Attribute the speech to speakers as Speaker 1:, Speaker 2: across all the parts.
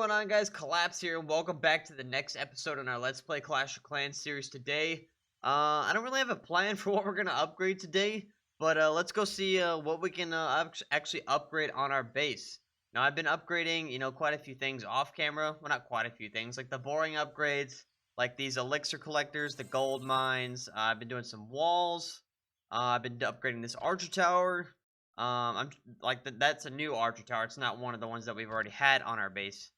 Speaker 1: going on, guys? Collapse here, and welcome back to the next episode in our Let's Play Clash of Clans series today. I don't really have a plan for what we're going to upgrade today, but let's go see what we can actually upgrade on our base. Now, I've been upgrading, quite a few things off camera. Well, not quite a few things, like the boring upgrades, like these elixir collectors, the gold mines. I've been doing some walls. I've been upgrading this archer tower. I'm like that's a new archer tower. It's not one of the ones that we've already had on our base.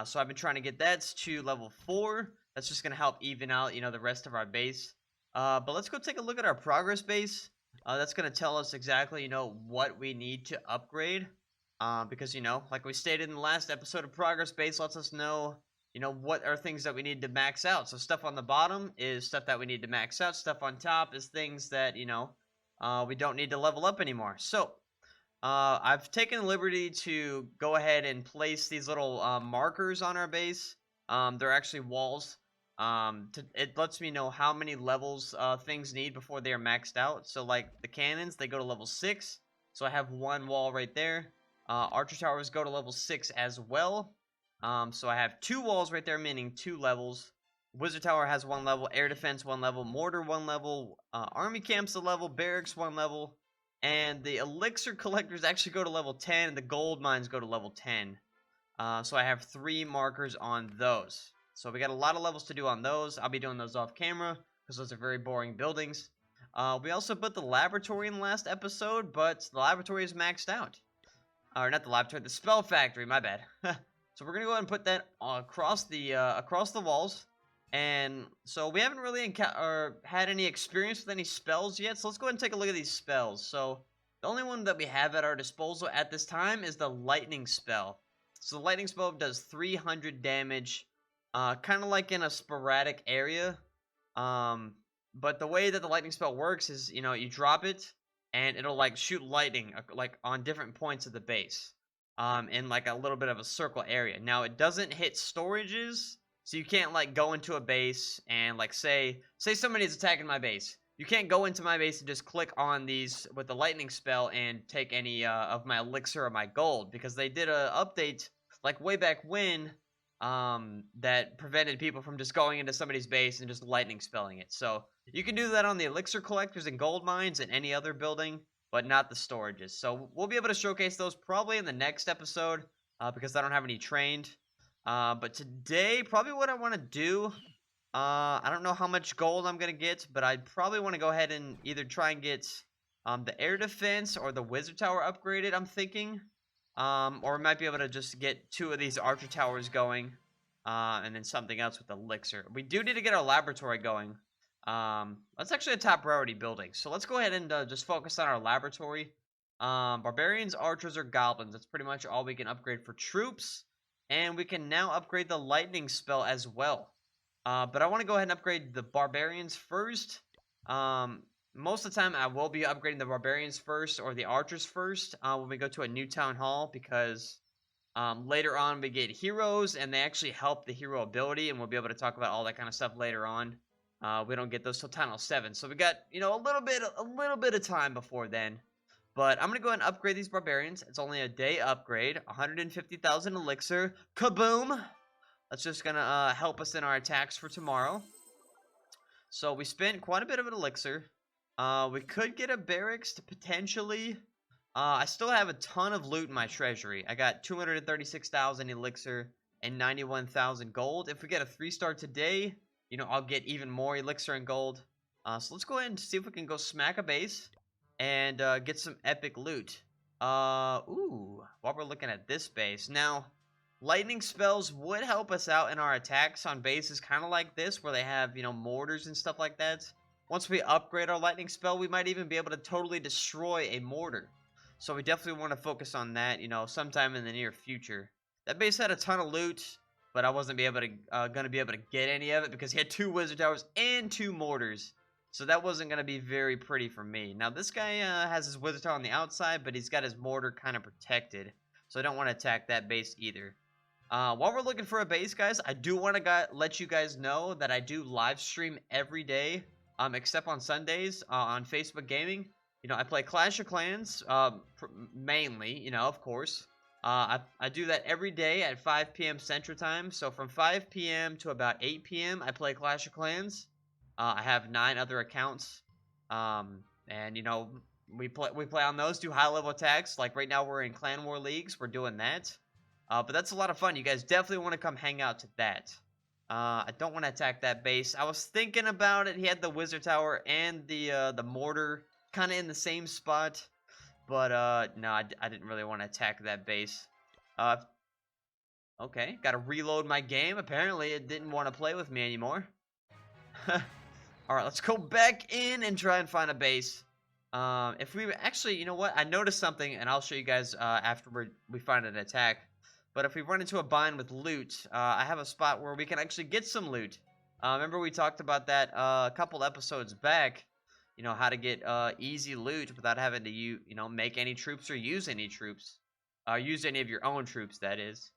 Speaker 1: So I've been trying to get that to level 4. That's just gonna help even out, the rest of our base. But let's go take a look at our progress base. That's gonna tell us exactly, what we need to upgrade. Because like we stated in the last episode, of progress base lets us know, what are things that we need to max out. So stuff on the bottom is stuff that we need to max out. Stuff on top is things that we don't need to level up anymore. So I've taken the liberty to go ahead and place these little markers on our base. They're actually walls. It lets me know how many levels things need before they are maxed out. So like the cannons, they go to level 6. So I have one wall right there. Archer towers go to level 6 as well. So I have 2 walls right there, meaning 2 levels. Wizard tower has 1 level, air defense 1 level, mortar 1 level, army camps a level, barracks 1 level, and the elixir collectors actually go to level 10, and the gold mines go to level 10. So I have 3 markers on those. So we got a lot of levels to do on those. I'll be doing those off camera, because those are very boring buildings. We also put the laboratory in the last episode, but the laboratory is maxed out. Or not the laboratory, the spell factory, my bad. So we're going to go ahead and put that across the walls. And so we haven't really had any experience with any spells yet, so let's go ahead and take a look at these spells. So the only one that we have at our disposal at this time is the lightning spell. So the lightning spell does 300 damage, kind of like in a sporadic area. But the way that the lightning spell works is, you drop it, and it'll like shoot lightning like on different points of the base, in like a little bit of a circle area. Now it doesn't hit storages. So you can't like go into a base and like say somebody's attacking my base. You can't go into my base and just click on these with the lightning spell and take any of my elixir or my gold, because they did a update like way back when that prevented people from just going into somebody's base and just lightning spelling it. So you can do that on the elixir collectors and gold mines and any other building, but not the storages. So we'll be able to showcase those probably in the next episode because I don't have any trained. But today, probably what I want to do, I don't know how much gold I'm going to get, but I probably want to go ahead and either try and get the air defense or the wizard tower upgraded, I'm thinking. Or we might be able to just get 2 of these archer towers going, and then something else with elixir. We do need to get our laboratory going. That's actually a top priority building, so let's go ahead and just focus on our laboratory. Barbarians, archers, or goblins, that's pretty much all we can upgrade for troops. And we can now upgrade the lightning spell as well. But I want to go ahead and upgrade the barbarians first. Most of the time, I will be upgrading the barbarians first or the archers first when we go to a new town hall, because later on we get heroes, and they actually help the hero ability, and we'll be able to talk about all that kind of stuff later on. We don't get those till town hall 7, so we got a little bit of time before then. But I'm going to go ahead and upgrade these barbarians. It's only a day upgrade. 150,000 elixir. Kaboom! That's just going to help us in our attacks for tomorrow. So we spent quite a bit of an elixir. We could get a barracks to potentially. I still have a ton of loot in my treasury. I got 236,000 elixir and 91,000 gold. If we get a 3-star today, I'll get even more elixir and gold. So let's go ahead and see if we can go smack a base and get some epic loot. While we're looking at this base. Now, lightning spells would help us out in our attacks on bases kind of like this, where they have, mortars and stuff like that. Once we upgrade our lightning spell, we might even be able to totally destroy a mortar. So we definitely want to focus on that, sometime in the near future. That base had a ton of loot, but I wasn't gonna be able to get any of it because he had 2 wizard towers and 2 mortars. So that wasn't going to be very pretty for me. Now, this guy has his wizard tower on the outside, but he's got his mortar kind of protected. So I don't want to attack that base either. While we're looking for a base, guys, I do want to let you guys know that I do live stream every day, except on Sundays on Facebook Gaming. I play Clash of Clans, mainly, of course. I do that every day at 5 p.m. Central Time. So from 5 p.m. to about 8 p.m. I play Clash of Clans. I have 9 other accounts. And you know, we play on those, do high level attacks. Like right now we're in Clan War leagues. We're doing that. But that's a lot of fun. You guys definitely want to come hang out to that. I don't want to attack that base. I was thinking about it. He had the wizard tower and the mortar kind of in the same spot. But, no, I didn't really want to attack that base. Okay, gotta reload my game. Apparently, it didn't want to play with me anymore. Alright, let's go back in and try and find a base. If we actually, you know what? I noticed something, and I'll show you guys after we find an attack. But if we run into a bind with loot, I have a spot where we can actually get some loot. Remember we talked about that a couple episodes back. You know, how to get easy loot without having to, you know, make any troops or use any troops. Use any of your own troops, that is.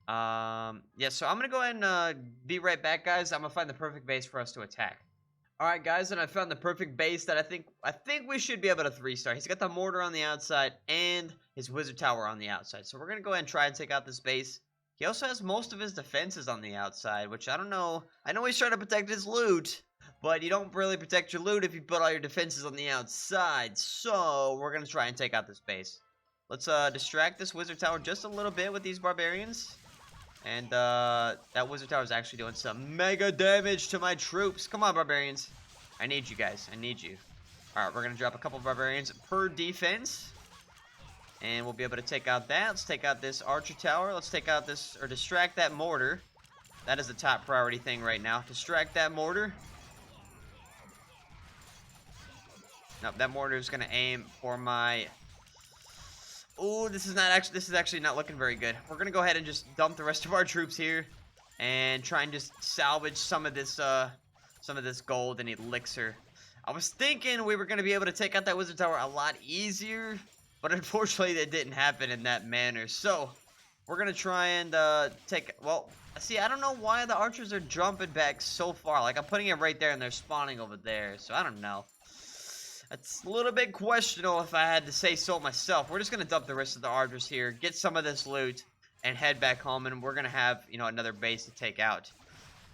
Speaker 1: Yeah, so I'm going to go ahead and be right back, guys. I'm going to find the perfect base for us to attack. Alright, guys, and I found the perfect base that I think we should be able to 3-star. He's got the mortar on the outside and his wizard tower on the outside. So we're going to go ahead and try and take out this base. He also has most of his defenses on the outside, which I don't know. I know he's trying to protect his loot, but you don't really protect your loot if you put all your defenses on the outside. So we're going to try and take out this base. Let's distract this wizard tower just a little bit with these barbarians. And that wizard tower is actually doing some mega damage to my troops. Come on, barbarians. I need you guys. I need you. Alright, we're going to drop a couple barbarians per defense. And we'll be able to take out that. Let's take out this archer tower. Let's take out this, or distract that mortar. That is the top priority thing right now. Distract that mortar. Nope, that mortar is going to aim for my... Oh, this is actually not looking very good. We're gonna go ahead and just dump the rest of our troops here and try and just salvage some of this gold and elixir. I was thinking we were gonna be able to take out that wizard tower a lot easier, but unfortunately that didn't happen in that manner. So we're gonna try and well, see, I don't know why the archers are jumping back so far. Like, I'm putting it right there and they're spawning over there, so I don't know. It's a little bit questionable if I had to say so myself. We're just going to dump the rest of the archers here, get some of this loot, and head back home, and we're going to have, you know, another base to take out.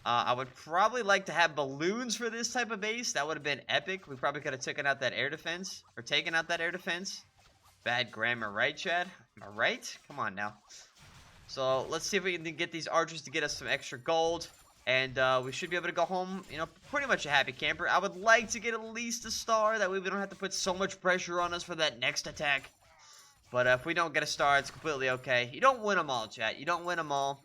Speaker 1: I would probably like to have balloons for this type of base. That would have been epic. We probably could have taken out that air defense, or taken out that air defense. Bad grammar, right, Chad? Am I right? Come on now. So, let's see if we can get these archers to get us some extra gold. And we should be able to go home, you know, pretty much a happy camper. I would like to get at least a star. That way we don't have to put so much pressure on us for that next attack. But if we don't get a star, it's completely okay. You don't win them all, chat. You don't win them all.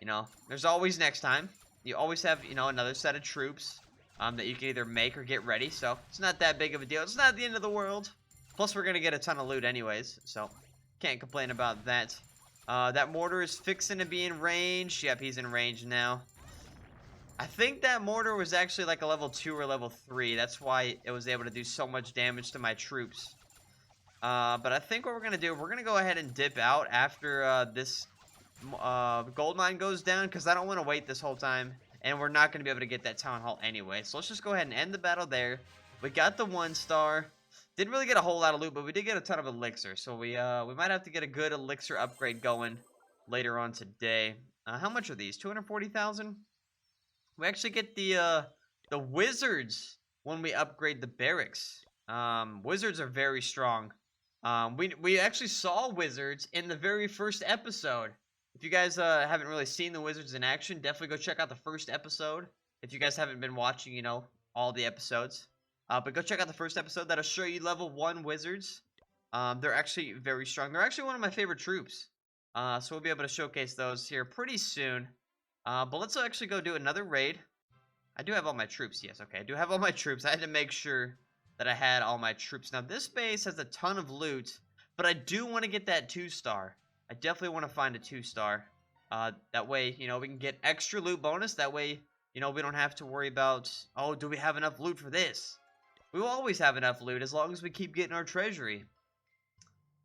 Speaker 1: You know, there's always next time. You always have, you know, another set of troops that you can either make or get ready. So it's not that big of a deal. It's not the end of the world. Plus, we're going to get a ton of loot anyways. So can't complain about that. That mortar is fixing to be in range. Yep, he's in range now. I think that mortar was actually like a level 2 or level 3. That's why it was able to do so much damage to my troops. But I think what we're going to do, we're going to go ahead and dip out after this gold mine goes down, because I don't want to wait this whole time. And we're not going to be able to get that town hall anyway. So let's just go ahead and end the battle there. We got the 1-star. Didn't really get a whole lot of loot, but we did get a ton of elixir. So we might have to get a good elixir upgrade going later on today. How much are these? 240,000? We actually get the wizards when we upgrade the barracks. Wizards are very strong. We actually saw wizards in the very first episode. If you guys haven't really seen the wizards in action, definitely go check out the first episode. If you guys haven't been watching, you know, all the episodes. But go check out the first episode. That'll show you level 1 wizards. They're actually very strong. They're actually one of my favorite troops. So we'll be able to showcase those here pretty soon. But let's actually go do another raid. I do have all my troops. Yes, okay. I do have all my troops. I had to make sure that I had all my troops. Now, this base has a ton of loot, but I do want to get that 2-star. I definitely want to find a 2-star. That way, you know, we can get extra loot bonus. That way, you know, we don't have to worry about, oh, do we have enough loot for this? We will always have enough loot as long as we keep getting our treasury.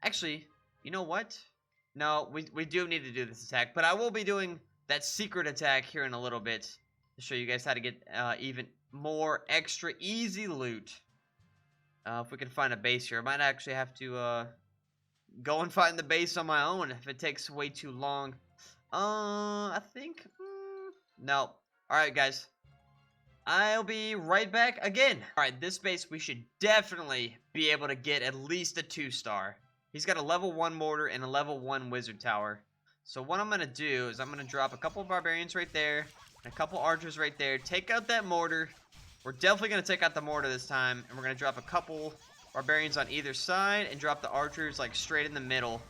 Speaker 1: Actually, you know what? No, we do need to do this attack, but I will be doing that secret attack here in a little bit to show you guys how to get even more extra easy loot. If we can find a base here, I might actually have to go and find the base on my own if it takes way too long. I think... no. Alright, guys. I'll be right back again. Alright, this base we should definitely be able to get at least a 2-star. He's got a level 1 mortar and a level 1 wizard tower. So what I'm going to do is I'm going to drop a couple barbarians right there, and a couple archers right there. Take out that mortar. We're definitely going to take out the mortar this time, and we're going to drop a couple barbarians on either side and drop the archers like straight in the middle.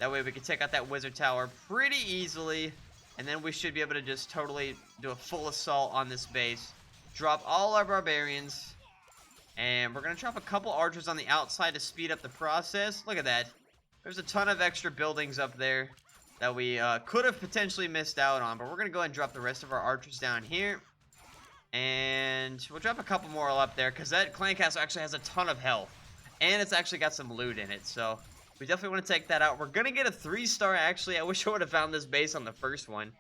Speaker 1: That way we can take out that wizard tower pretty easily, and then we should be able to just totally do a full assault on this base. Drop all our barbarians, and we're going to drop a couple archers on the outside to speed up the process. Look at that. There's a ton of extra buildings up there that we could have potentially missed out on, but we're going to go ahead and drop the rest of our archers down here. And we'll drop a couple more up there, because that clan castle actually has a ton of health. And it's actually got some loot in it, so we definitely want to take that out. We're going to get a 3-star, actually. I wish I would have found this base on the first one.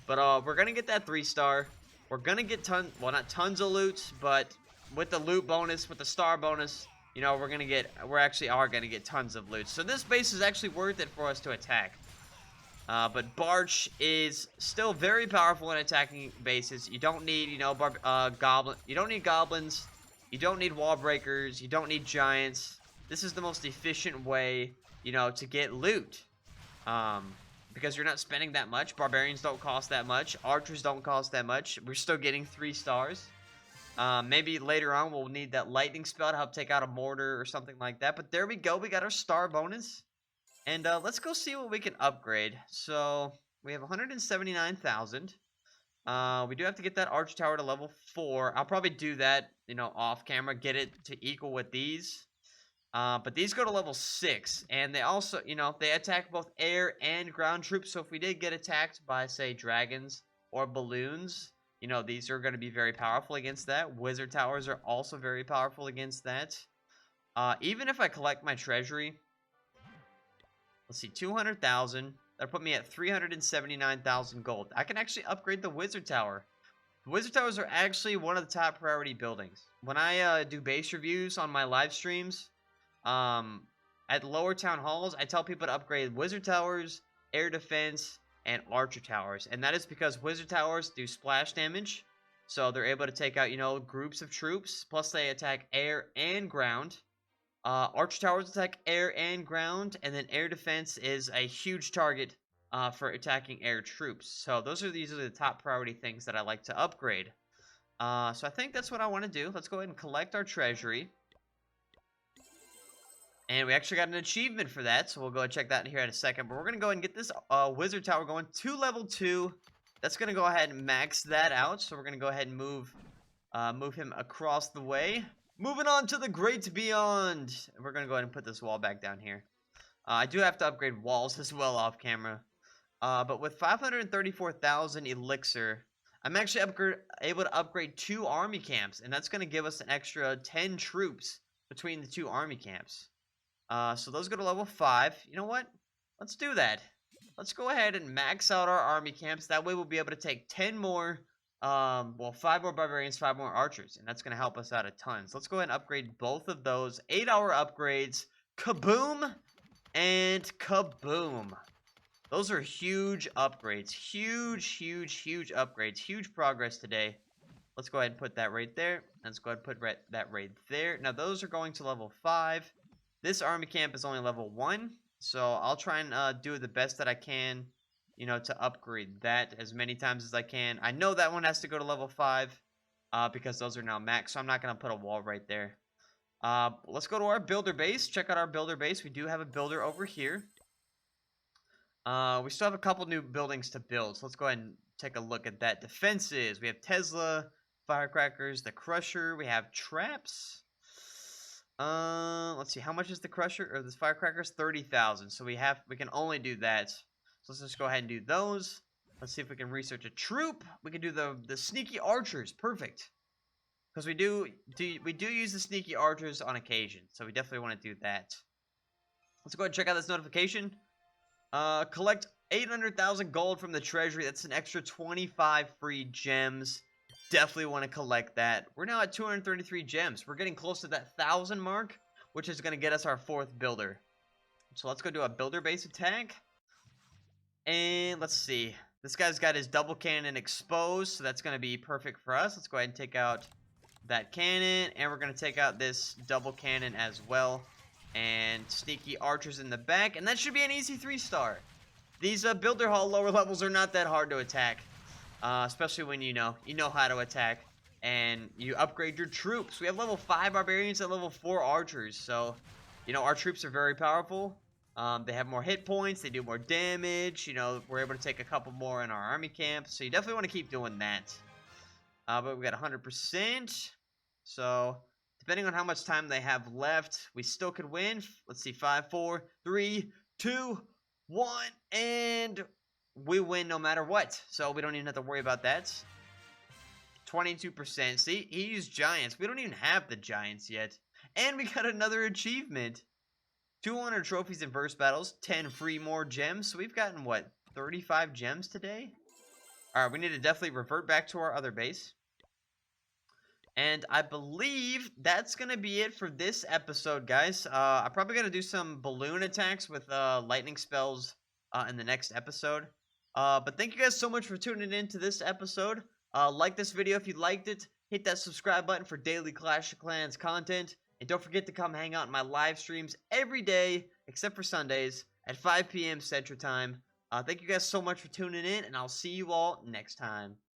Speaker 1: But we're going to get that 3-star. We're going to get well, not tons of loot, but with the loot bonus, with the star bonus, you know, we actually are going to get tons of loot. So this base is actually worth it for us to attack. But BARCH is still very powerful in attacking bases. You don't need, you know, you don't need goblins. You don't need wall breakers. You don't need giants. This is the most efficient way, you know, to get loot. Because you're not spending that much. Barbarians don't cost that much. Archers don't cost that much. We're still getting 3 stars. Maybe later on we'll need that lightning spell to help take out a mortar or something like that. But there we go. We got our star bonus. And let's go see what we can upgrade. So we have 179,000. We do have to get that arch tower to level 4. I'll probably do that, you know, off camera. Get it to equal with these. But these go to level 6, and they also, you know, they attack both air and ground troops. So if we did get attacked by, say, dragons or balloons, you know, these are going to be very powerful against that. Wizard towers are also very powerful against that. Even if I collect my treasury, let's see, 200,000. That'll put me at 379,000 gold. I can actually upgrade the wizard tower. The wizard towers are actually one of the top priority buildings. When I do base reviews on my live streams, at lower town halls, I tell people to upgrade wizard towers, air defense, and archer towers. And that is because wizard towers do splash damage. So they're able to take out, you know, groups of troops. Plus they attack air and ground. Archer towers attack air and ground. And then air defense is a huge target for attacking air troops. So these are the top priority things that I like to upgrade. So I think that's what I want to do. Let's go ahead and collect our treasury. And we actually got an achievement for that, so we'll go and check that in here in a second. But we're going to go ahead and get this wizard tower going to level 2. That's going to go ahead and max that out. So we're going to go ahead and move him across the way. Moving on to the great beyond. We're going to go ahead and put this wall back down here. I do have to upgrade walls as well off camera. But with 534,000 elixir, I'm actually able to upgrade 2 army camps. And that's going to give us an extra 10 troops between the 2 army camps. So those go to level 5. You know what? Let's do that. Let's go ahead and max out our army camps. That way we'll be able to take 10 more, 5 more barbarians, 5 more archers. And that's going to help us out a ton. So let's go ahead and upgrade both of those 8-hour upgrades. Kaboom and kaboom. Those are huge upgrades. Huge upgrades. Huge progress today. Let's go ahead and put that right there. Let's go ahead and put that right there. Now those are going to level 5. This army camp is only level 1, so I'll try and do the best that I can, you know, to upgrade that as many times as I can. I know that one has to go to level 5 because those are now max, so I'm not going to put a wall right there. Let's go to our builder base. Check out our builder base. We do have a builder over here. We still have a couple new buildings to build, so let's go ahead and take a look at that. Defenses. We have Tesla, firecrackers, the Crusher. We have traps. Let's see, how much is the Crusher or this firecrackers? 30,000. So we can only do that. So let's just go ahead and do those. Let's see if we can research a troop. We can do the sneaky archers. Perfect. Because we do use the sneaky archers on occasion. So we definitely want to do that. Let's go ahead and check out this notification. Collect 800,000 gold from the treasury. That's an extra 25 free gems. Definitely want to collect that. We're now at 233 gems. We're getting close to that 1,000 mark, which is going to get us our 4th builder. So let's go do a builder base attack. And let's see. This guy's got his double cannon exposed, so that's going to be perfect for us. Let's go ahead and take out that cannon, and we're going to take out this double cannon as well. And sneaky archers in the back, and that should be an easy 3-star. These builder hall lower levels are not that hard to attack, especially when you know how to attack, and you upgrade your troops. We have level 5 barbarians and level 4 archers, so our troops are very powerful. They have more hit points, they do more damage. We're able to take a couple more in our army camp, so you definitely want to keep doing that. But we got 100%, so depending on how much time they have left, we still could win. Let's see, 5, 4, 3, 2, 1, and we win no matter what. So we don't even have to worry about that. 22%. See, he used giants. We don't even have the giants yet. And we got another achievement. 200 trophies in verse battles, 10 free more gems. So we've gotten, what, 35 gems today? Alright, we need to definitely revert back to our other base. And I believe that's going to be it for this episode, guys. I'm probably going to do some balloon attacks with lightning spells in the next episode. But thank you guys so much for tuning in to this episode. Like this video if you liked it. Hit that subscribe button for daily Clash of Clans content. And don't forget to come hang out in my live streams every day, except for Sundays, at 5 p.m. Central Time. Thank you guys so much for tuning in, and I'll see you all next time.